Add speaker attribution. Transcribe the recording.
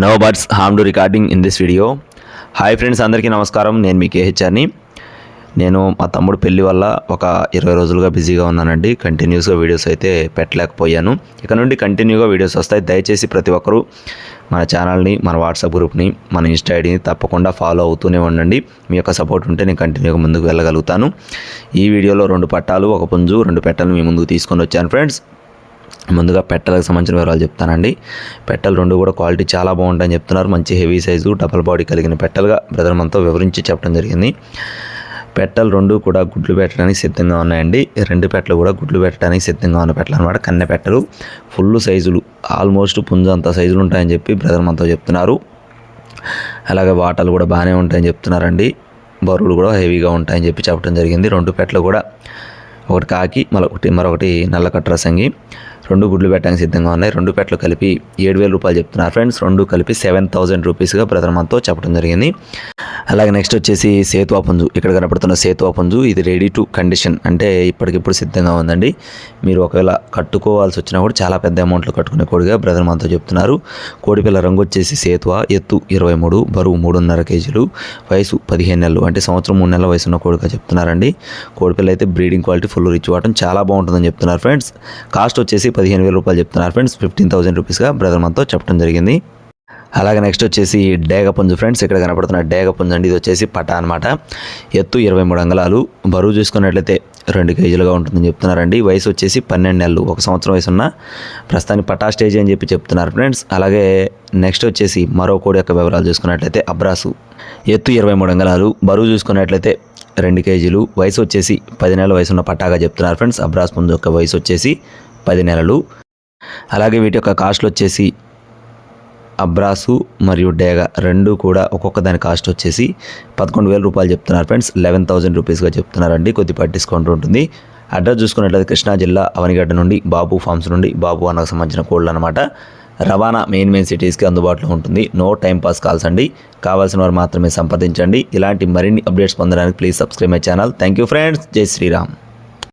Speaker 1: No buts harm to recording in this video. Hi friends, అందరికీ నమస్కారం. నేను మీ కేహెచ్ఆర్ని. నేను మా తమ్ముడు పెళ్లి వల్ల ఒక 20 రోజులుగా బిజీగా ఉన్నానండి. కంటిన్యూస్గా వీడియోస్ అయితే పెట్టలేకపోయాను. ఇక నుండి కంటిన్యూగా వీడియోస్ వస్తాయి. దయచేసి ప్రతి ఒక్కరూ మన ఛానల్ని, మన వాట్సాప్ గ్రూప్ని, మన ఇన్స్టా ఐడిని తప్పకుండా ఫాలో అవుతూనే ఉండండి. మీ యొక్క సపోర్ట్ ఉంటే నేను కంటిన్యూగా ముందుకు వెళ్ళగలుగుతాను. ఈ వీడియోలో 2 పట్టాలు, 1 పుంజు, 2 పెట్టలు మీ ముందుకు తీసుకొని వచ్చాను ఫ్రెండ్స్. ముందుగా పెట్టలకు సంబంధించిన వివరాలు చెప్తానండి. పెట్టలు 2 కూడా క్వాలిటీ చాలా బాగుంటాయని చెప్తున్నారు. మంచి హెవీ సైజు డబల్ బాడీ కలిగిన పెట్టలుగా బ్రదర్ మనతో వివరించి చెప్పడం జరిగింది. పెట్టలు 2 కూడా గుడ్లు పెట్టడానికి సిద్ధంగా ఉన్నాయండి. 2 పెట్టలు కూడా గుడ్లు పెట్టడానికి సిద్ధంగా ఉన్న పెట్టలు అనమాట. కన్నె పెట్టలు ఫుల్ సైజులు, ఆల్మోస్ట్ పుంజు అంత సైజులు ఉంటాయని చెప్పి బ్రదర్ మనతో చెప్తున్నారు. అలాగే వాటలు కూడా బాగానే ఉంటాయని చెప్తున్నారండి. బరువులు కూడా హెవీగా ఉంటాయని చెప్పి చెప్పడం జరిగింది. 2 పెట్టలు కూడా, ఒకటి కాకి మరొకటి నల్ల కట్రసంగి, 2 గుడ్లు పెట్టడానికి సిద్ధంగా ఉన్నాయి. 2 పెట్టలు కలిపి 7,000 రూపాయలు చెప్తున్నారు ఫ్రెండ్స్. 2 కలిపి 7,000 రూపీస్గా బ్రదర్ మనతో చెప్పడం జరిగింది. అలాగే నెక్స్ట్ వచ్చేసి సేతువా పుంజు. ఇక్కడ కనపడుతున్న సేతువా పుంజు ఇది రెడీ టు కండిషన్, అంటే ఇప్పటికిప్పుడు సిద్ధంగా ఉందండి. మీరు ఒకవేళ కట్టుకోవాల్సి వచ్చినా కూడా చాలా పెద్ద అమౌంట్లో కట్టుకునే కోడిగా బ్రదర్ మనతో చెప్తున్నారు. కోడిపిల్ల రంగు వచ్చేసి సేతువా, ఎత్తు 23, బరువు 3.5 కేజీలు, వయసు 15 నెలలు, అంటే సంవత్సరం 3 నెలల వయసు ఉన్న కోడిగా చెప్తున్నారండి. కోడిపిల్ల అయితే బ్రీడింగ్ క్వాలిటీ ఫుల్ రిచ్ వాటం చాలా బాగుంటుందని చెప్తున్నారు ఫ్రెండ్స్. కాస్ట్ వచ్చేసి 15,000 రూపాయలు చెప్తున్నారు ఫ్రెండ్స్. 15,000 రూపీస్గా బ్రదర్ మనతో చెప్పడం జరిగింది. అలాగే నెక్స్ట్ వచ్చేసి డేగ పుంజు ఫ్రెండ్స్. ఇక్కడ కనపడుతున్న డేగ పుంజు అండి. ఇది వచ్చేసి పటా అనమాట. ఎత్తు 23 అంగుళాలు, బరువు చూసుకున్నట్లయితే 2 కేజీలుగా ఉంటుందని చెప్తున్నారండి. వయసు వచ్చేసి 12 నెలలు, 1 సంవత్సరం వయసు ఉన్న ప్రస్తుతానికి పటా స్టేజ్ అని చెప్పి చెప్తున్నారు ఫ్రెండ్స్. అలాగే నెక్స్ట్ వచ్చేసి మరో కోడి యొక్క వివరాలు చూసుకున్నట్లయితే అబ్రాసు. ఎత్తు 23 అంగుళాలు, బరువు చూసుకున్నట్లయితే 2 కేజీలు, వయసు వచ్చేసి 10 నెలల వయసు ఉన్న పటాగా చెప్తున్నారు ఫ్రెండ్స్. అబ్రాస్ పుంజు యొక్క వయసు వచ్చేసి 10 నెలలు. అలాగే వీటి యొక్క కాస్ట్లు వచ్చేసి అబ్రాసు మరియు డేగ 2 కూడా ఒక్కొక్క దాని కాస్ట్ వచ్చేసి 11,000 రూపాయలు చెప్తున్నారు ఫ్రెండ్స్. 11,000 రూపీస్గా చెప్తున్నారండి. కొద్దిపాటి డిస్కౌంట్ ఉంటుంది. అడ్రస్ చూసుకున్నట్లయితే కృష్ణా జిల్లా అవనిగడ్డ నుండి బాబు ఫార్మ్స్ నుండి బాబు అన్నకు సంబంధించిన కోళ్ళు అనమాట. రవాణా మెయిన్ సిటీస్కి అందుబాటులో ఉంటుంది. నో టైం పాస్ కాల్స్ అండి. కావాల్సిన వారు మాత్రమే సంప్రదించండి. ఇలాంటి మరిన్ని అప్డేట్స్ పొందడానికి please subscribe my channel. Thank you friends. జై శ్రీరామ్.